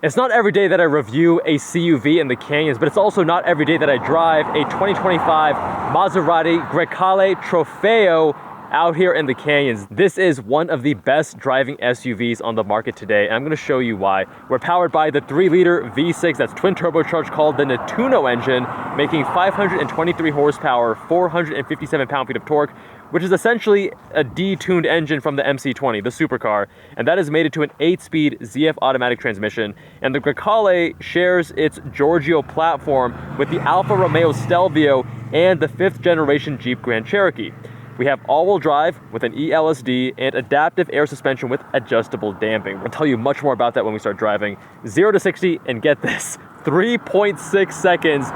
It's not every day that I review a CUV in the canyons, but it's also not every day that I drive a 2025 Maserati Grecale Trofeo out here in the canyons. This is one of the best driving SUVs on the market today, and I'm going to show you why. We're powered by the 3-liter V6 that's twin turbocharged called the Nettuno engine, making 523 horsepower, 457 pound-feet of torque, which is essentially a detuned engine from the MC20, the supercar, and that is mated to an 8-speed ZF automatic transmission. And the Grecale shares its Giorgio platform with the Alfa Romeo Stelvio and the 5th generation Jeep Grand Cherokee. We have all-wheel drive with an ELSD and adaptive air suspension with adjustable damping. We'll tell you much more about that when we start driving. 0 to 60, and get this, 3.6 seconds,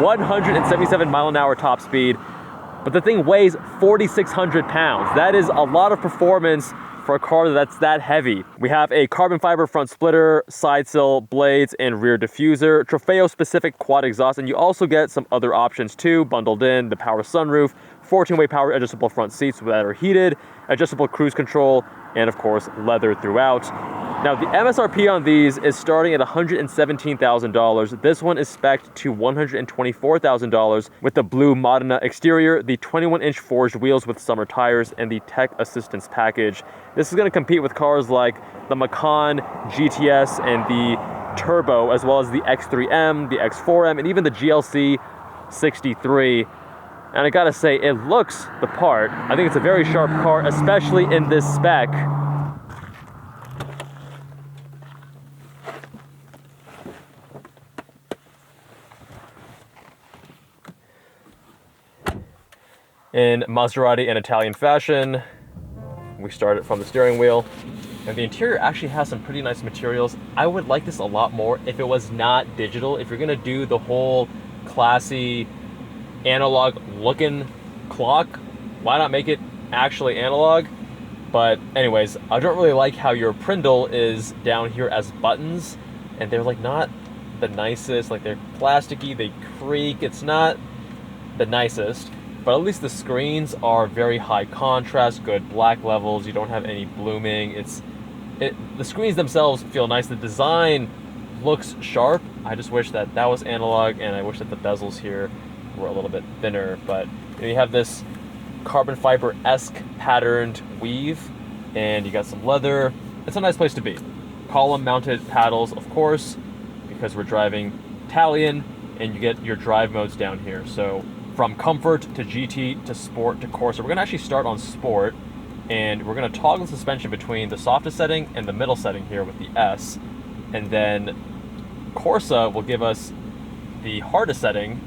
177 mile-an-hour top speed. But the thing weighs 4,600 pounds. That is a lot of performance for a car that's that heavy. We have a carbon fiber front splitter, side sill blades, and rear diffuser, Trofeo specific quad exhaust, and you also get some other options too, bundled in: the power sunroof, 14-way power adjustable front seats that are heated, adjustable cruise control, and of course, leather throughout. Now, the MSRP on these is starting at $117,000. This one is spec'd to $124,000 with the blue Modena exterior, the 21-inch forged wheels with summer tires, and the tech assistance package. This is going to compete with cars like the Macan GTS and the Turbo, as well as the X3M, the X4M, and even the GLC 63. And I gotta say, it looks the part. I think it's a very sharp car, especially in this spec. In Maserati and Italian fashion, we start it from the steering wheel. And the interior actually has some pretty nice materials. I would like this a lot more if it was not digital. If you're gonna do the whole classy analog looking clock, why not make it actually analog? But anyways, I don't really like how your Prindle is down here as buttons, and they're like not the nicest. Like, they're plasticky, they creak. It's not the nicest, but at least the screens are very high contrast, good black levels. You don't have any blooming. The screens themselves feel nice. The design looks sharp. I just wish that was analog, and I wish that the bezels here were a little bit thinner. But you have this carbon fiber-esque patterned weave, and you got some leather. It's a nice place to be. Column mounted paddles, of course, because we're driving Italian, and you get your drive modes down here. So from comfort to GT to sport to Corsa. We're gonna actually start on sport, and we're gonna toggle the suspension between the softest setting and the middle setting here with the S, and then Corsa will give us the hardest setting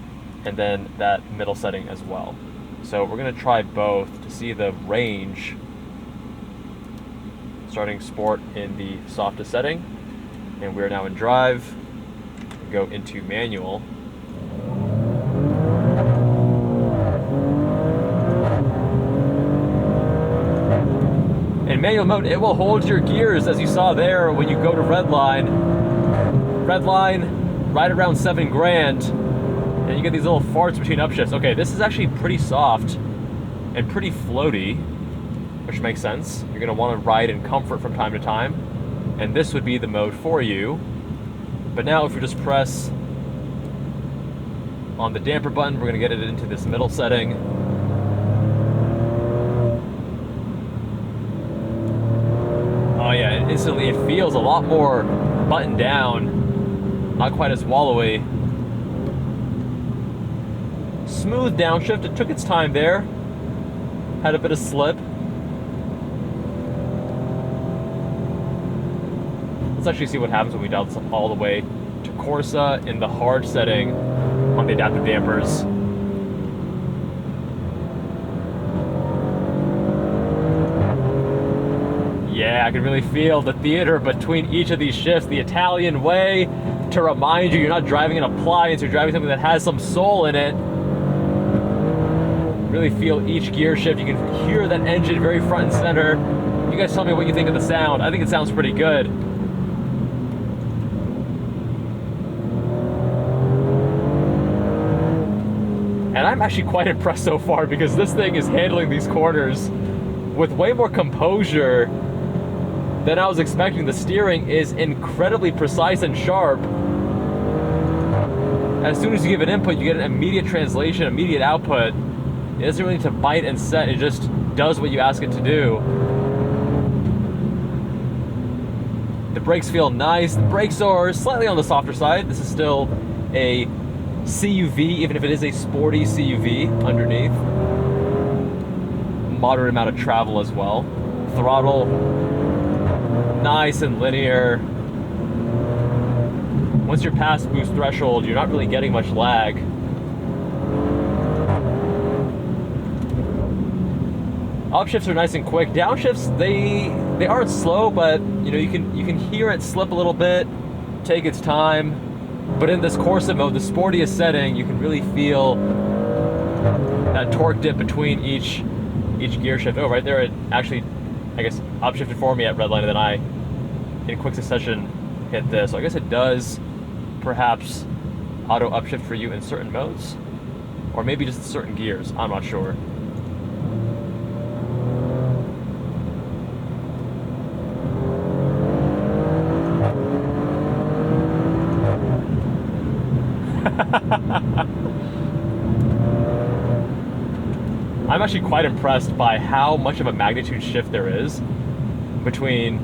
and then that middle setting as well. So we're gonna try both to see the range. Starting sport in the softest setting, and we're now in drive. Go into manual. In manual mode, it will hold your gears, as you saw there when you go to red line. Red line, right around $7,000. And you get these little farts between upshifts. Okay, this is actually pretty soft and pretty floaty, which makes sense. You're gonna wanna ride in comfort from time to time, and this would be the mode for you. But now if you just press on the damper button, we're gonna get it into this middle setting. Oh yeah, and instantly it feels a lot more buttoned down, not quite as wallowy. Smooth downshift, it took its time there. Had a bit of slip. Let's actually see what happens when we dial this up all the way to Corsa in the hard setting on the adaptive dampers. Yeah, I can really feel the theater between each of these shifts, the Italian way, to remind you you're not driving an appliance, you're driving something that has some soul in it. Really feel each gear shift. You can hear that engine very front and center. You guys tell me what you think of the sound. I think it sounds pretty good. And I'm actually quite impressed so far, because this thing is handling these corners with way more composure than I was expecting. The steering is incredibly precise and sharp. As soon as you give an input, you get an immediate translation, immediate output. It doesn't really need to bite and set, it just does what you ask it to do. The brakes feel nice. The brakes are slightly on the softer side. This is still a CUV, even if it is a sporty CUV underneath. Moderate amount of travel as well. Throttle, nice and linear. Once you're past boost threshold, you're not really getting much lag. Upshifts are nice and quick. Downshifts, they aren't slow, but you know, you can hear it slip a little bit, take its time. But in this Corsa mode, the sportiest setting, you can really feel that torque dip between each gear shift. Oh, right there, it actually, I guess, upshifted for me at redline, and then I, in quick succession, hit this. So I guess it does perhaps auto upshift for you in certain modes, or maybe just certain gears. I'm not sure. I'm actually quite impressed by how much of a magnitude shift there is between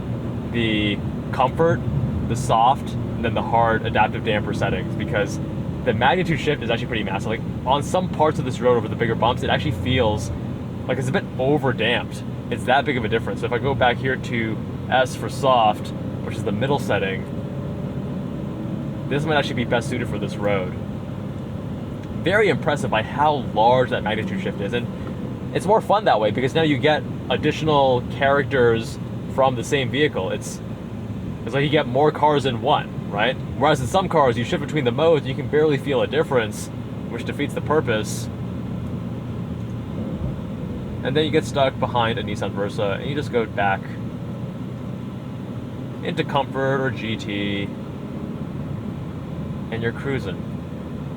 the comfort, the soft, and then the hard adaptive damper settings, because the magnitude shift is actually pretty massive. Like on some parts of this road over the bigger bumps, it actually feels like it's a bit over damped. It's that big of a difference. So if I go back here to S for soft, which is the middle setting, this might actually be best suited for this road. Very impressive by how large that magnitude shift is. And it's more fun that way because now you get additional characters from the same vehicle. It's like you get more cars in one, right? Whereas in some cars, you shift between the modes, you can barely feel a difference, which defeats the purpose. And then you get stuck behind a Nissan Versa, and you just go back into Comfort or GT, and you're cruising.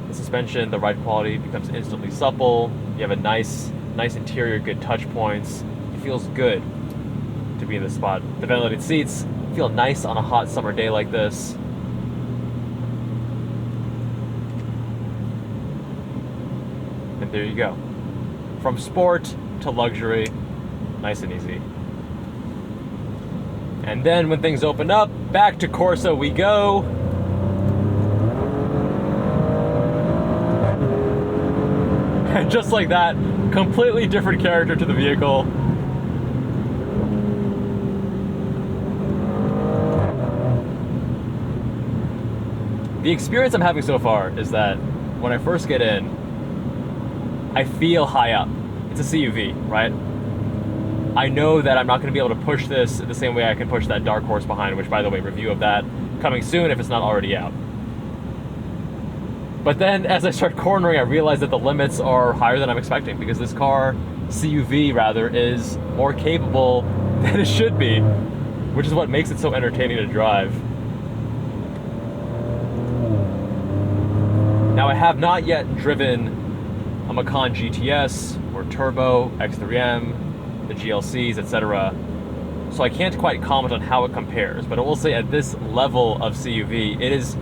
The suspension, the ride quality becomes instantly supple. You have a nice interior, good touch points. It feels good to be in this spot. The ventilated seats feel nice on a hot summer day like this. And there you go. From sport to luxury, nice and easy. And then when things open up, back to Corsa we go. And just like that, completely different character to the vehicle. The experience I'm having so far is that when I first get in, I feel high up. It's a CUV, right? I know that I'm not going to be able to push this the same way I can push that Dark Horse behind, which, by the way, review of that coming soon if it's not already out. But then as I start cornering, I realize that the limits are higher than I'm expecting, because this car, CUV rather, is more capable than it should be, which is what makes it so entertaining to drive. Now, I have not yet driven a Macan GTS or Turbo, X3M, the GLCs, etc. So I can't quite comment on how it compares, but I will say at this level of CUV, it is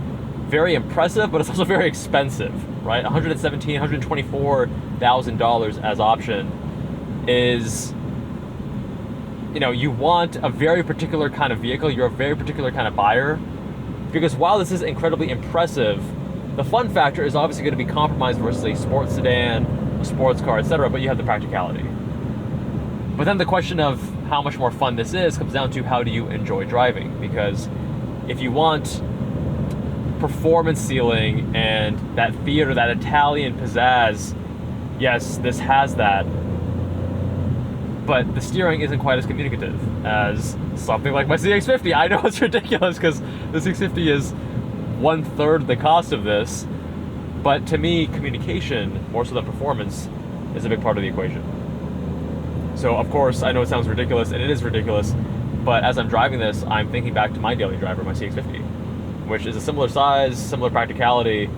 very impressive, but it's also very expensive, right? $117,000, $124,000 as option is, you know, you want a very particular kind of vehicle, you're a very particular kind of buyer, because while this is incredibly impressive, the fun factor is obviously going to be compromised versus a sports sedan, a sports car, etc., but you have the practicality. But then the question of how much more fun this is comes down to how do you enjoy driving, because if you want performance ceiling and that theater, that Italian pizzazz, yes, this has that, but the steering isn't quite as communicative as something like my CX-50. I know it's ridiculous because the 650 is 1/3 the cost of this, but to me, communication, more so than performance, is a big part of the equation. So of course, I know it sounds ridiculous, and it is ridiculous, but as I'm driving this, I'm thinking back to my daily driver, my CX-50, which is a similar size, similar practicality,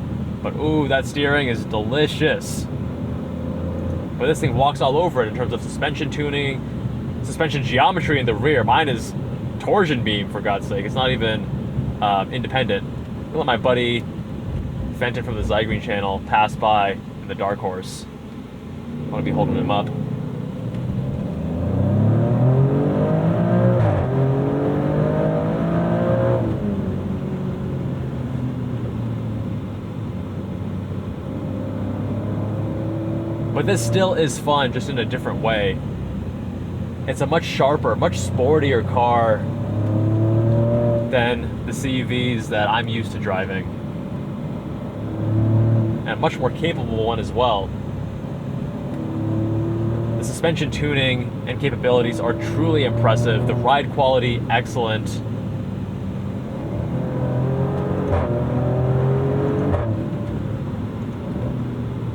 but ooh, that steering is delicious. But this thing walks all over it in terms of suspension tuning, suspension geometry in the rear. Mine is torsion beam, for God's sake. It's not even independent. I'll let my buddy Fenton from the Zygreen channel pass by in the Dark Horse. I want to be holding him up. But this still is fun, just in a different way. It's a much sharper, much sportier car than the CUVs that I'm used to driving. And a much more capable one as well. The suspension tuning and capabilities are truly impressive. The ride quality, excellent.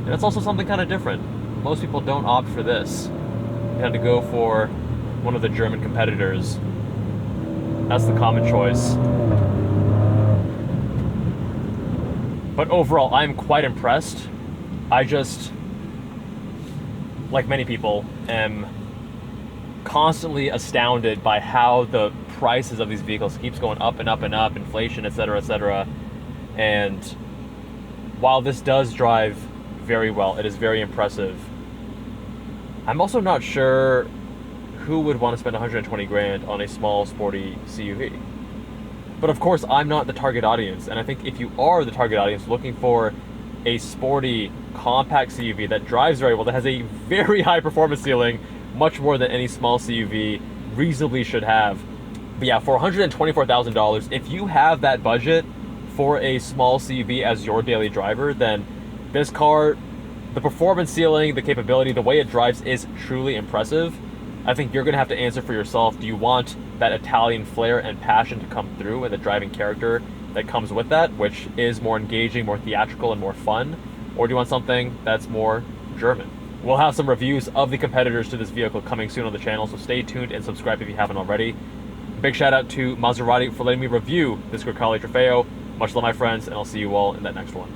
And it's also something kind of different. Most people don't opt for this. They had to go for one of the German competitors. That's the common choice. But overall, I'm quite impressed. I just, like many people, am constantly astounded by how the prices of these vehicles keeps going up and up and up, inflation, etc., etc. And while this does drive very well, it is very impressive. I'm also not sure who would want to spend 120 grand on a small, sporty CUV. But of course, I'm not the target audience, and I think if you are the target audience looking for a sporty, compact CUV that drives very well, that has a very high performance ceiling, much more than any small CUV reasonably should have. But yeah, for $124,000, if you have that budget for a small CUV as your daily driver, then this car, the performance ceiling, the capability, the way it drives is truly impressive. I think you're going to have to answer for yourself. Do you want that Italian flair and passion to come through and the driving character that comes with that, which is more engaging, more theatrical, and more fun? Or do you want something that's more German? We'll have some reviews of the competitors to this vehicle coming soon on the channel, so stay tuned and subscribe if you haven't already. Big shout out to Maserati for letting me review this Grecale Trofeo. Much love, my friends, and I'll see you all in that next one.